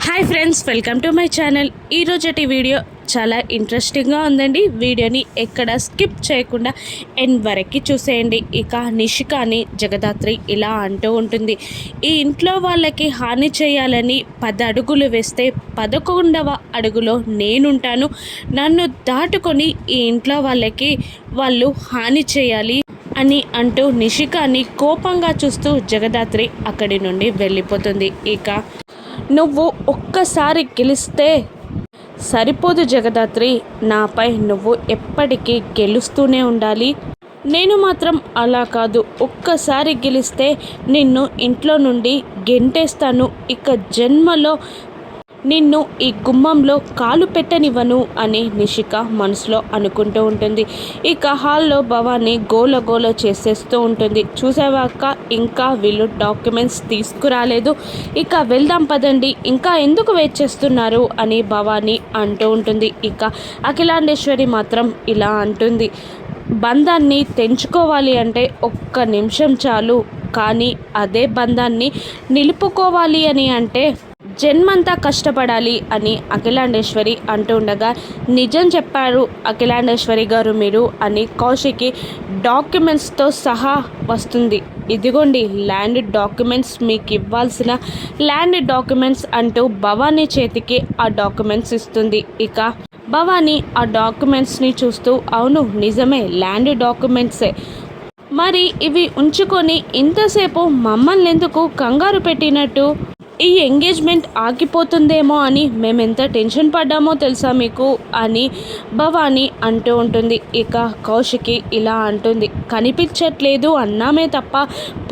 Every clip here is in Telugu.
Hi friends, welcome to my channel. ఈరోజటి వీడియో చాలా ఇంట్రెస్టింగ్గా ఉందండి. వీడియోని ఎక్కడ స్కిప్ చేయకుండా ఎండ్ వరకు చూసేయండి. ఇక నిషికాని జగదాత్రి ఇలా అంటూ ఉంటుంది, ఈ ఇంట్లో వాళ్ళకి హాని చేయాలని 10 అడుగులు వేస్తే 11వ అడుగులో నేనుంటాను. నన్ను దాటుకొని ఈ ఇంట్లో వాళ్ళకి వాళ్ళు హాని చేయాలి అని అంటూ నిషికాని కోపంగా చూస్తూ జగదాత్రి అక్కడి నుండి వెళ్ళిపోతుంది. ఇక నువ్వు ఒక్కసారి గెలిస్తే సరిపోదు జగదాత్రి, నాపై నువ్వు ఎప్పటికీ గెలుస్తూనే ఉండాలి. నేను మాత్రం అలా కాదు, ఒక్కసారి గెలిస్తే నిన్ను ఇంట్లో నుండి గెంటేస్తాను. ఇక జన్మలో నిన్ను ఈ గుమ్మంలో కాలు పెట్టనివ్వను అని నిషిక మనసులో అనుకుంటూ ఉంటుంది. ఇక హాల్లో భవాని గోల చేసేస్తూ ఉంటుంది. చూసావాక ఇంకా వీళ్ళు డాక్యుమెంట్స్ తీసుకురాలేదు, ఇక వెళ్దాం పదండి, ఇంకా ఎందుకు వెయిట్ చేస్తున్నారు అని భవాని అంటూ ఉంటుంది. ఇక అఖిలాండేశ్వరి మాత్రం ఇలా అంటుంది, బంధాన్ని తెంచుకోవాలి అంటే ఒక్క నిమిషం చాలు, కానీ అదే బంధాన్ని నిలుపుకోవాలి అని అంటే జన్మంతా కష్టపడాలి అని అఖిలాండేశ్వరి అంటూ ఉండగా, నిజం చెప్పారు అఖిలాండేశ్వరి గారు మీరు అని కౌశికి డాక్యుమెంట్స్తో సహా వస్తుంది. ఇదిగోండి ల్యాండ్ డాక్యుమెంట్స్, మీకు ఇవ్వాల్సిన ల్యాండ్ డాక్యుమెంట్స్ అంటూ భవానీ చేతికి ఆ డాక్యుమెంట్స్ ఇస్తుంది. ఇక భవానీ ఆ డాక్యుమెంట్స్ని చూస్తూ, అవును నిజమే ల్యాండ్ డాక్యుమెంట్సే, మరి ఇవి ఉంచుకొని ఇంతసేపు మమ్మల్ని ఎందుకు కంగారు పెట్టినట్టు, ఈ ఎంగేజ్మెంట్ ఆగిపోతుందేమో అని మేమెంత టెన్షన్ పడ్డామో తెలుసా మీకు అని భవాని అంటూ ఉంటుంది. ఇక కౌశికి ఇలా అంటుంది, కనిపించట్లేదు అన్నామే తప్ప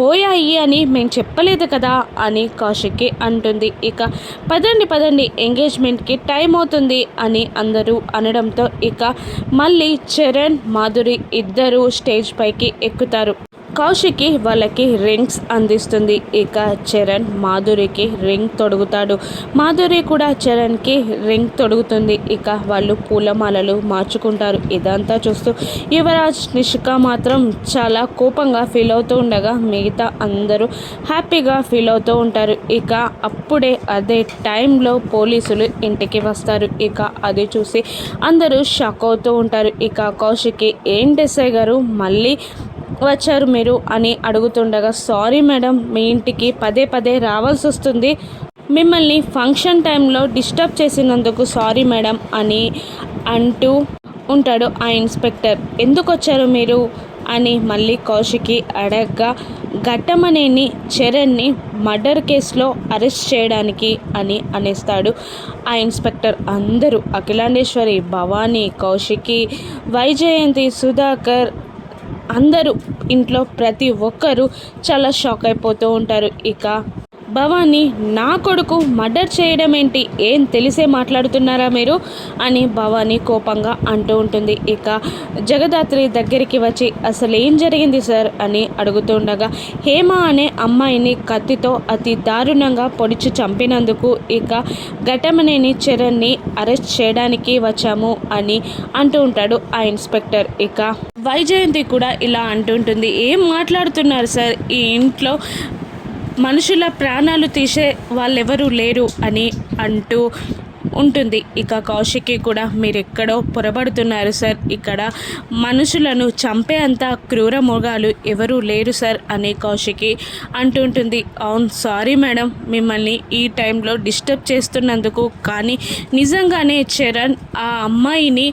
పోయాయి అని మేము చెప్పలేదు కదా అని కౌశికి అంటుంది. ఇక పదండి ఎంగేజ్మెంట్కి టైం అవుతుంది అని అందరూ అనడంతో ఇక మళ్ళీ చరణ్ మాధురి ఇద్దరు స్టేజ్ పైకి ఎక్కుతారు. కౌశికి వాళ్ళకి రింగ్స్ అందిస్తుంది. ఇక చరణ్ మాధురికి రింగ్ తొడుగుతాడు, మాధురి కూడా చరణ్కి రింగ్ తొడుగుతుంది. ఇక వాళ్ళు పూలమాలలు మార్చుకుంటారు. ఇదంతా చూస్తూ యువరాజ్ నిషిక మాత్రం చాలా కోపంగా ఫీల్ అవుతూ ఉండగా మిగతా అందరూ హ్యాపీగా ఫీల్ అవుతూ ఉంటారు. ఇక అప్పుడే అదే టైంలో పోలీసులు ఇంటికి వస్తారు. ఇక అది చూసి అందరూ షాక్ అవుతూ ఉంటారు. ఇక కౌశికి ఏంటి ఎస్ఐ గారు మళ్ళీ వచ్చారు మీరు అని అడుగుతుండగా, సారీ మేడం, మీ ఇంటికి పదే రావాల్సి వస్తుంది, మిమ్మల్ని ఫంక్షన్ టైంలో డిస్టర్బ్ చేసినందుకు సారీ మేడం అని అంటూ ఉంటాడు ఆ ఇన్స్పెక్టర్. ఎందుకు వచ్చారు మీరు అని మళ్ళీ కౌశికి అడగగా, ఘట్టమనేని చరణ్ని మర్డర్ కేసులో అరెస్ట్ చేయడానికి అని అనేస్తాడు ఆ ఇన్స్పెక్టర్. అందరూ అఖిలాండేశ్వరి, భవానీ, కౌశికి, వైజయంతి, సుధాకర్ అందరూ ఇంట్లో ప్రతి ఒక్కరూ చాలా షాక్ అయిపోతూ ఉంటారు. ఇక భవానీ, నా కొడుకు మర్డర్ చేయడం ఏంటి, ఏం తెలిసే మాట్లాడుతున్నారా మీరు అని భవానీ కోపంగా అంటూ ఉంటుంది. ఇక జగదాత్రి దగ్గరికి వచ్చి అసలు ఏం జరిగింది సార్ అని అడుగుతుండగా, హేమ అనే అమ్మాయిని కత్తితో అతి దారుణంగా పొడిచి చంపినందుకు ఇక ఘటమనేని చరణ్ని అరెస్ట్ చేయడానికి వచ్చాము అని అంటూ ఉంటాడు ఆ ఇన్స్పెక్టర్. ఇక వైజయంతి కూడా ఇలా అంటుంటుంది, ఏం మాట్లాడుతున్నారు సార్, ఈ ఇంట్లో మనుషుల ప్రాణాలు తీసే వాళ్ళెవరూ లేరు అని అంటూ ఉంటుంది. ఇక కౌశికి కూడా మీరెక్కడో పొరబడుతున్నారు సార్, ఇక్కడ మనుషులను చంపే అంత క్రూర మృగాలు ఎవరూ లేరు సార్ అని కౌశికి అంటుంటుంది. అవును సారీ మేడం, మిమ్మల్ని ఈ టైంలో డిస్టర్బ్ చేస్తున్నందుకు, కానీ నిజంగానే చరణ్ ఆ అమ్మాయిని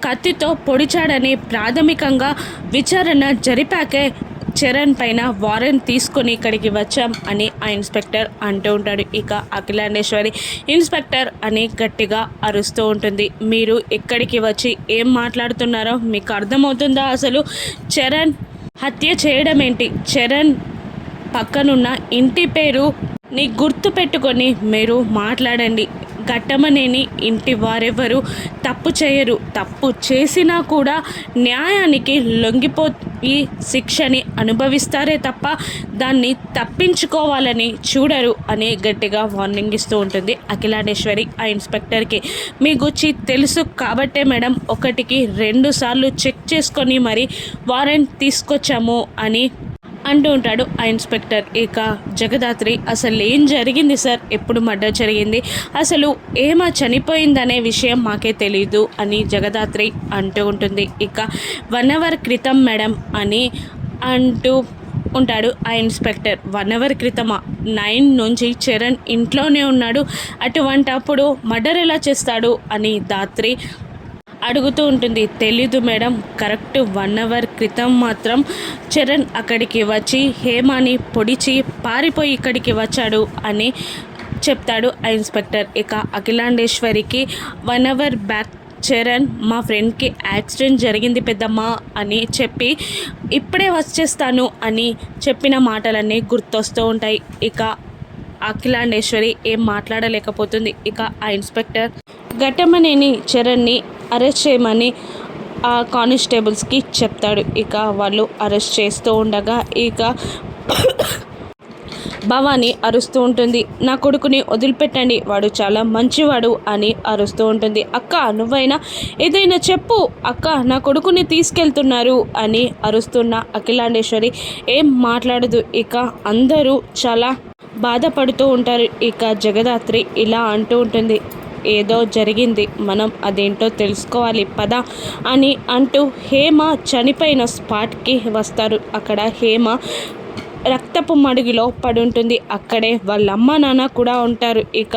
కత్తితో పొడిచాడని ప్రాథమికంగా విచారణ జరిపాకే చరణ్ పైన వారెంట్ తీసుకొని ఇక్కడికి వచ్చాం అని ఆ ఇన్స్పెక్టర్ అంటూ ఉంటాడు. ఇక అఖిలాండేశ్వరి ఇన్స్పెక్టర్ అని గట్టిగా అరుస్తూ ఉంటుంది, మీరు ఇక్కడికి వచ్చి ఏం మాట్లాడుతున్నారో మీకు అర్థమవుతుందా, అసలు చరణ్ హత్య చేయడం ఏంటి, చరణ్ పక్కనున్న ఇంటి పేరు ని గుర్తు పెట్టుకొని మీరు మాట్లాడండి, ఘట్టమనేని ఇంటి వారెవరు తప్పు చేయరు, తప్పు చేసినా కూడా న్యాయానికి లొంగిపోయి శిక్షని అనుభవిస్తారే తప్ప దాన్ని తప్పించుకోవాలని చూడరు అని గట్టిగా వార్నింగ్ ఇస్తూ ఉంటుంది అఖిలాండేశ్వరి ఆ ఇన్స్పెక్టర్కి. మీ గురించి తెలుసు కాబట్టే మేడం 1కి 2 సార్లు చెక్ చేసుకొని మరి వారెంట్ తీసుకొచ్చాము అని ఆ అంటూ ఉంటాడు ఆ ఇన్స్పెక్టర్. ఇక జగదాత్రి అసలు ఏం జరిగింది సార్, ఎప్పుడు మర్డర్ జరిగింది, అసలు ఏమా చనిపోయిందనే విషయం మాకే తెలీదు అని జగదాత్రి అంటూ ఉంటుంది. ఇక 1 అవర్ క్రితం మేడం అని అంటూ ఉంటాడు ఆ ఇన్స్పెక్టర్. 1 అవర్ క్రితమా? 9 నుంచి చరణ్ ఇంట్లోనే ఉన్నాడు, అటువంటప్పుడు మర్డర్ ఎలా చేస్తాడు అని దాత్రి అడుగుతూ ఉంటుంది. తెలీదు మేడం, కరెక్ట్ 1 అవర్ క్రితం మాత్రం చరణ్ అక్కడికి వచ్చి హేమాని పొడిచి పారిపోయి ఇక్కడికి వచ్చాడు అని చెప్తాడు ఆ ఇన్స్పెక్టర్. ఇక అఖిలాండేశ్వరికి 1 అవర్ బ్యాక్ చరణ్ మా ఫ్రెండ్కి యాక్సిడెంట్ జరిగింది పెద్దమ్మ అని చెప్పి ఇప్పుడే వచ్చేస్తాను అని చెప్పిన మాటలన్నీ గుర్తొస్తూ ఉంటాయి. ఇక అఖిలాండేశ్వరి ఏం మాట్లాడలేకపోతుంది. ఇక ఆ ఇన్స్పెక్టర్ ఘట్టమనేని చరణ్ని అరెస్ట్ చేయమని ఆ కానిస్టేబుల్స్కి చెప్తాడు. ఇక వాళ్ళు అరెస్ట్ చేస్తూ ఉండగా ఇక భవాని అరుస్తూ ఉంటుంది. నా కొడుకుని వదిలిపెట్టండి, వాడు చాలా మంచివాడు అని అరుస్తూ ఉంటుంది. అక్క నువ్వైనా ఏదైనా చెప్పు అక్క, నా కొడుకుని తీసుకెళ్తున్నారు అని అరుస్తున్న అఖిలాండేశ్వరి ఏం మాట్లాడదు. ఇక అందరూ చాలా బాధపడుతూ ఉంటారు. ఇక జగదాత్రి ఇలా అంటూ ఉంటుంది. ఏదో జరిగింది, మనం అదేంటో తెలుసుకోవాలి పద అని అంటూ హేమ చనిపోయిన స్పాట్కి వస్తారు. అక్కడ హేమ రక్తపు మడుగులో పడుంటుంది. అక్కడే వాళ్ళ అమ్మ నాన్న కూడా ఉంటారు. ఇక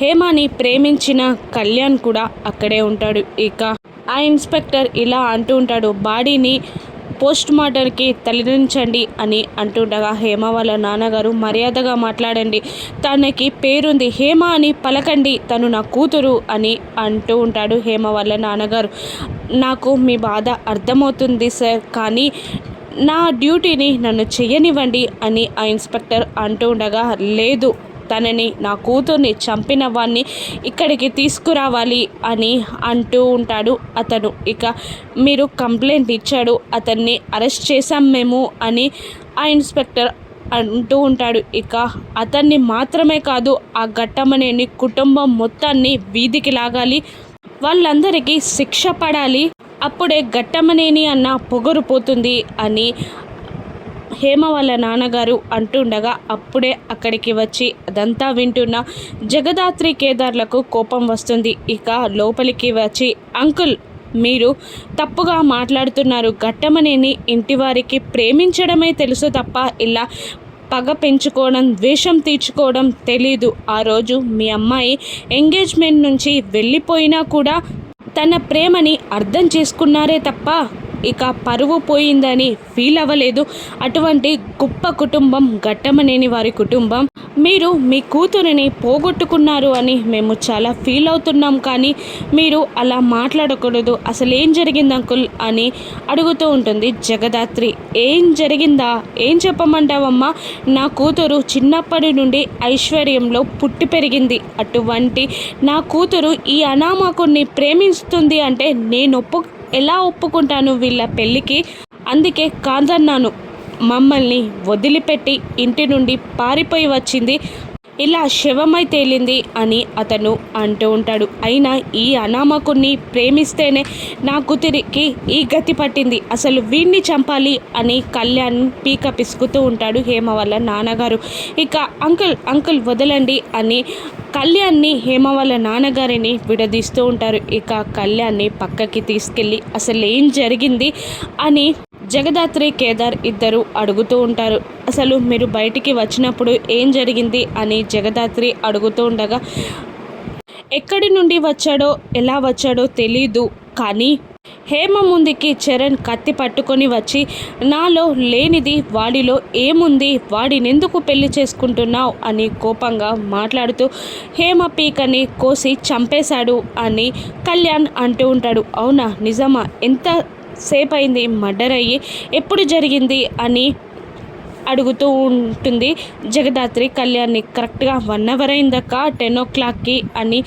హేమని ప్రేమించిన కళ్యాణ్ కూడా అక్కడే ఉంటాడు. ఇక ఆ ఇన్స్పెక్టర్ ఇలా అంటూ ఉంటాడు. బాడీని పోస్ట్ మార్టంకి తరలించండి అని అంటుండగా హేమ వాళ్ళ నాన్నగారు మర్యాదగా మాట్లాడండి, తనకి పేరుంది, హేమ అని పలకండి, తను నా కూతురు అని అంటూ ఉంటాడు హేమ వాళ్ళ నాన్నగారు. నాకు మీ బాధ అర్థమవుతుంది సార్, కానీ నా డ్యూటీని నన్ను చెయ్యనివ్వండి అని ఆ ఇన్స్పెక్టర్ అంటూ ఉండగా, లేదు, తనని నా కూతుర్ని చంపిన వాడిని ఇక్కడికి తీసుకురావాలి అని అంటూ ఉంటాడు అతను. ఇక మీరు కంప్లైంట్ ఇచ్చాడు, అతన్ని అరెస్ట్ చేశాం మేము అని ఆ ఇన్స్పెక్టర్ అంటూ ఉంటాడు. ఇక అతన్ని మాత్రమే కాదు, ఆ ఘట్టమనేని కుటుంబం మొత్తాన్ని వీధికి లాగాలి, వాళ్ళందరికీ శిక్ష పడాలి, అప్పుడే ఘట్టమనేని అన్న పొగరు పోతుంది అని హేమ వాళ్ళ నాన్నగారు అంటుండగా అప్పుడే అక్కడికి వచ్చి అదంతా వింటున్న జగదాత్రి కేదార్లకు కోపం వస్తుంది. ఇక లోపలికి వచ్చి, అంకుల్ మీరు తప్పుగా మాట్లాడుతున్నారు, ఘట్టమనేని ఇంటి వారికి ప్రేమించడమే తెలుసు తప్ప ఇలా పగ పెంచుకోవడం, ద్వేషం తీర్చుకోవడం తెలీదు. ఆ రోజు మీ అమ్మాయి ఎంగేజ్మెంట్ నుంచి వెళ్ళిపోయినా కూడా తన ప్రేమని అర్థం చేసుకున్నారే తప్ప ఇక పరువు పోయిందని ఫీల్ అవ్వలేదు. అటువంటి గొప్ప కుటుంబం ఘట్టమనేని వారి కుటుంబం. మీరు మీ కూతురిని పోగొట్టుకున్నారు అని మేము చాలా ఫీల్ అవుతున్నాం, కానీ మీరు అలా మాట్లాడకూడదు, అసలు ఏం జరిగింది అంకుల్ అని అడుగుతూ ఉంటుంది జగదాత్రి. ఏం జరిగిందా, ఏం చెప్పమంటావమ్మా, నా కూతురు చిన్నప్పటి నుండి ఐశ్వర్యంలో పుట్టి పెరిగింది, అటువంటి నా కూతురు ఈ అనామకుని ప్రేమిస్తుంది అంటే నేను ఎలా ఒప్పుకుంటాను వీళ్ళ పెళ్ళికి, అందుకే కాదన్నాను, మమ్మల్ని వదిలిపెట్టి ఇంటి నుండి పారిపోయి వచ్చింది, ఇలా శవమై తేలింది అని అతను అంటూ ఉంటాడు. అయినా ఈ అనామకుని ప్రేమిస్తేనే నా కూతురికి ఈ గతి పట్టింది, అసలు వీడిని చంపాలి అని కళ్యాణ్ పీక పిసుకుతూ ఉంటాడు హేమ వాళ్ళ నాన్నగారు. ఇక అంకుల్ వదలండి అని కళ్యాణ్ని హేమ వాళ్ళ నాన్నగారిని విడదీస్తూ ఉంటారు. ఇక కళ్యాణ్ని పక్కకి తీసుకెళ్ళి అసలు ఏం జరిగింది అని జగదాత్రి కేదార్ ఇద్దరు అడుగుతూ ఉంటారు. అసలు మీరు బయటికి వచ్చినప్పుడు ఏం జరిగింది అని జగదాత్రి అడుగుతూ ఉండగా, ఎక్కడి నుండి వచ్చాడో ఎలా వచ్చాడో తెలీదు, కానీ హేమ ముందుకి చరణ్ కత్తి పట్టుకొని వచ్చి నాలో లేనిది వాడిలో ఏముంది, వాడినెందుకు పెళ్లి చేసుకుంటున్నావు అని కోపంగా మాట్లాడుతూ హేమ పీకని కోసి చంపేశాడు అని కళ్యాణ్ అంటూ ఉంటాడు. అవునా, నిజమా, ఎంత సేపు అయింది మర్డర్ అయ్యి, ఎప్పుడు జరిగింది అని అడుగుతూ ఉంటుంది జగదాత్రి కళ్యాణ్ని. కరెక్ట్గా 1 అవర్ అయిందక్క, 10 o'clockకి అని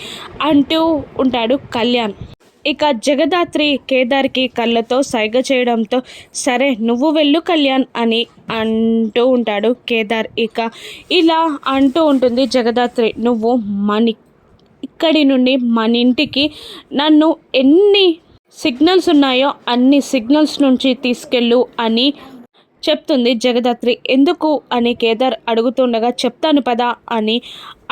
అంటూ ఉంటాడు కళ్యాణ్. ఇక జగదాత్రి కేదార్కి కళ్ళతో సైగ చేయడంతో సరే నువ్వు వెళ్ళు కళ్యాణ్ అని అంటూ ఉంటాడు కేదార్. ఇక ఇలా అంటూ ఉంటుంది జగదాత్రి, నువ్వు ఇక్కడి నుండి మన ఇంటికి నన్ను ఎన్ని సిగ్నల్స్ ఉన్నాయో అన్ని సిగ్నల్స్ నుంచి తీసుకెళ్ళు అని చెప్తుంది జగదాత్రి. ఎందుకు అని కేదార్ అడుగుతుండగా చెప్తాను పదా అని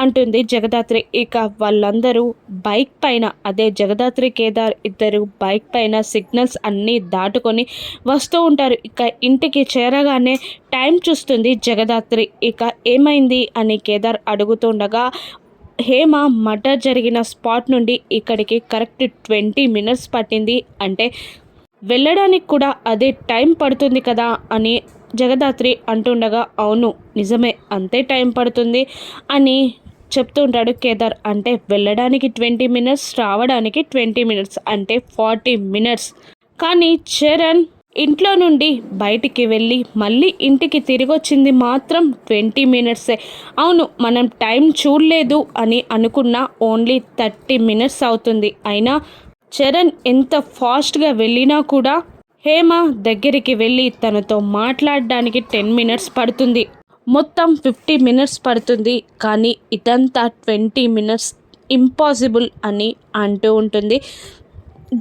అంటుంది జగదాత్రి. ఇక వాళ్ళందరూ బైక్ పైన, అదే జగదాత్రి కేదార్ ఇద్దరు బైక్ పైన సిగ్నల్స్ అన్నీ దాటుకొని వస్తూ ఉంటారు. ఇక ఇంటికి చేరగానే టైం చూస్తుంది జగదాత్రి. ఇక ఏమైంది అని కేదార్ అడుగుతుండగా హేమ మర్డర్ జరిగిన స్పాట్ నుండి ఇక్కడికి కరెక్ట్ 20 మినిట్స్ పట్టింది. అంటే వెళ్ళడానికి కూడా అదే టైం పడుతుంది కదా అని జగదాత్రి అంటుండగా అవును నిజమే అంతే టైం పడుతుంది అని చెప్తూ ఉంటాడు కేదార్. అంటే వెళ్ళడానికి 20 మినిట్స్, రావడానికి 20 మినిట్స్, అంటే 40 మినిట్స్. కానీ చరణ్ ఇంట్లో నుండి బయటికి వెళ్ళి మళ్ళీ ఇంటికి తిరిగి వచ్చింది మాత్రం 20 మినిట్సే. అవును మనం టైం చూడలేదు అని అనుకున్నా ఓన్లీ 30 మినిట్స్ అవుతుంది. అయినా చరణ్ ఎంత ఫాస్ట్గా వెళ్ళినా కూడా హేమ దగ్గరికి వెళ్ళి తనతో మాట్లాడడానికి 10 మినిట్స్ పడుతుంది. మొత్తం 50 మినిట్స్ పడుతుంది. కానీ ఇదంతా 20 మినిట్స్ ఇంపాసిబుల్ అని అంటూ ఉంటుంది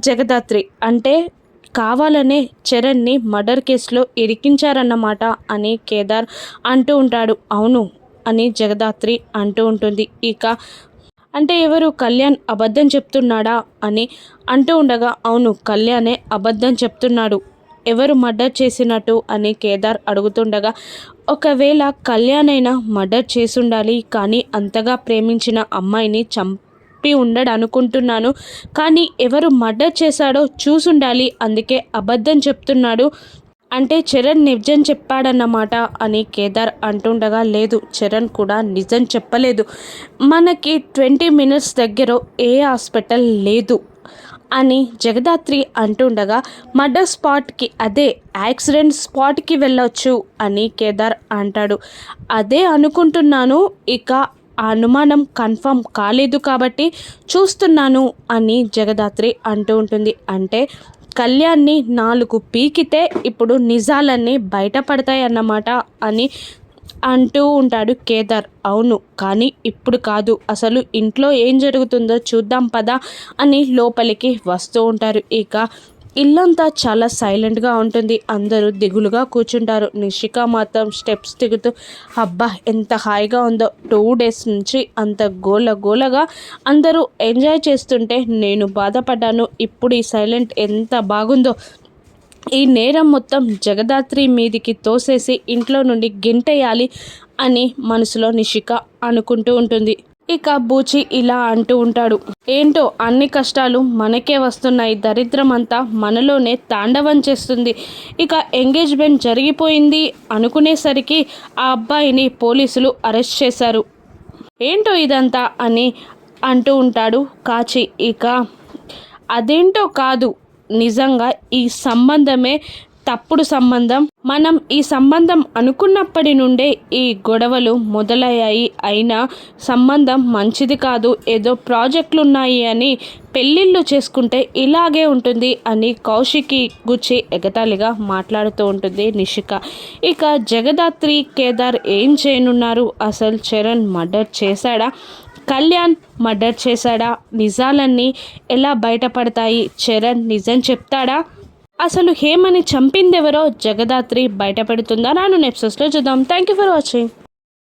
జగదాత్రి. అంటే కావాలనే చరణ్ని మర్డర్ కేసులో ఇరికించారన్నమాట అని కేదార్ అంటూ ఉంటాడు. అవును అని జగదాత్రి అంటూ ఉంటుంది. ఇక అంటే ఎవరు, కళ్యాణ్ అబద్ధం చెప్తున్నాడా అని అంటూ ఉండగా అవును కళ్యాణే అబద్ధం చెప్తున్నాడు. ఎవరు మర్డర్ చేసినట్టు అని కేదార్ అడుగుతుండగా ఒకవేళ కళ్యాణ్ అయినా మర్డర్ చేసుండాలి, కానీ అంతగా ప్రేమించిన అమ్మాయిని చంపి ఉండడు అనుకుంటున్నాను. కానీ ఎవరు మర్డర్ చేశాడో చూసుండాలి, అందుకే అబద్ధం చెప్తున్నాడు. అంటే చరణ్ నిజం చెప్పాడన్నమాట అని కేదార్ అంటుండగా లేదు చరణ్ కూడా నిజం చెప్పలేదు. మనకి 20 మినిట్స్ దగ్గర ఏ హాస్పిటల్ లేదు అని జగదాత్రి అంటుండగా మర్డర్ స్పాట్కి, అదే యాక్సిడెంట్ స్పాట్కి వెళ్ళొచ్చు అని కేదార్ అంటాడు. అదే అనుకుంటున్నాను. ఇక ఆ అనుమానం కన్ఫర్మ్ కాలేదు కాబట్టి చూస్తున్నాను అని జగదాత్రి అంటూ ఉంటుంది. అంటే కళ్యాణ్ని 4 పీకితే ఇప్పుడు నిజాలన్నీ బయటపడతాయన్నమాట అని అంటూ ఉంటాడు కేదార్. అవును కానీ ఇప్పుడు కాదు, అసలు ఇంట్లో ఏం జరుగుతుందో చూద్దాం పదా అని లోపలికి వస్తూ ఉంటారు. ఇక ఇల్లంతా చాలా సైలెంట్గా ఉంటుంది. అందరూ దిగులుగా కూర్చుంటారు. నిషిక మాత్రం స్టెప్స్ దిగుతూ అబ్బా ఎంత హాయిగా ఉందో, 2 డేస్ నుంచి అంత గోలగా అందరూ ఎంజాయ్ చేస్తుంటే నేను బాధపడ్డాను. ఇప్పుడు ఈ సైలెంట్ ఎంత బాగుందో. ఈ నేరం మొత్తం జగదాత్రి మీదికి తోసేసి ఇంట్లో నుండి గెంటేయాలి అని మనసులో నిషిక అనుకుంటూ ఉంటుంది. ఇక బూచి ఇలా అంటూ ఉంటాడు. ఏంటో అన్ని కష్టాలు మనకే వస్తున్నాయి, దరిద్రం అంతా మనలోనే తాండవం చేస్తుంది. ఇక ఎంగేజ్మెంట్ జరిగిపోయింది అనుకునేసరికి ఆ అబ్బాయిని పోలీసులు అరెస్ట్ చేశారు. ఏంటో ఇదంతా అని అంటూ ఉంటాడు కాచి. ఇక అదేంటో కాదు, నిజంగా ఈ సంబంధమే తప్పుడు సంబంధం. మనం ఈ సంబంధం అనుకున్నప్పటి నుండే ఈ గొడవలు మొదలయ్యాయి. అయినా సంబంధం మంచిది కాదు, ఏదో ప్రాజెక్టులు ఉన్నాయి అని పెళ్ళిళ్ళు చేసుకుంటే ఇలాగే ఉంటుంది అని కౌశికి గుచ్చి ఎగతాళిగా మాట్లాడుతూ ఉంటుంది నిషిక. ఇక జగదాత్రి కేదార్ ఏం చేయనున్నారు? అసలు చరణ్ మర్డర్ చేశాడా, కళ్యాణ్ మర్డర్ చేశాడా, నిజాలన్నీ ఎలా బయటపడతాయి, చరణ్ నిజం చెప్తాడా, అసలు హేమని చంపిందెవరో జగదాత్రి బయటపెడుతుందా? రాను ఎపిసోడ్స్లో చూద్దాం. Thank you for watching.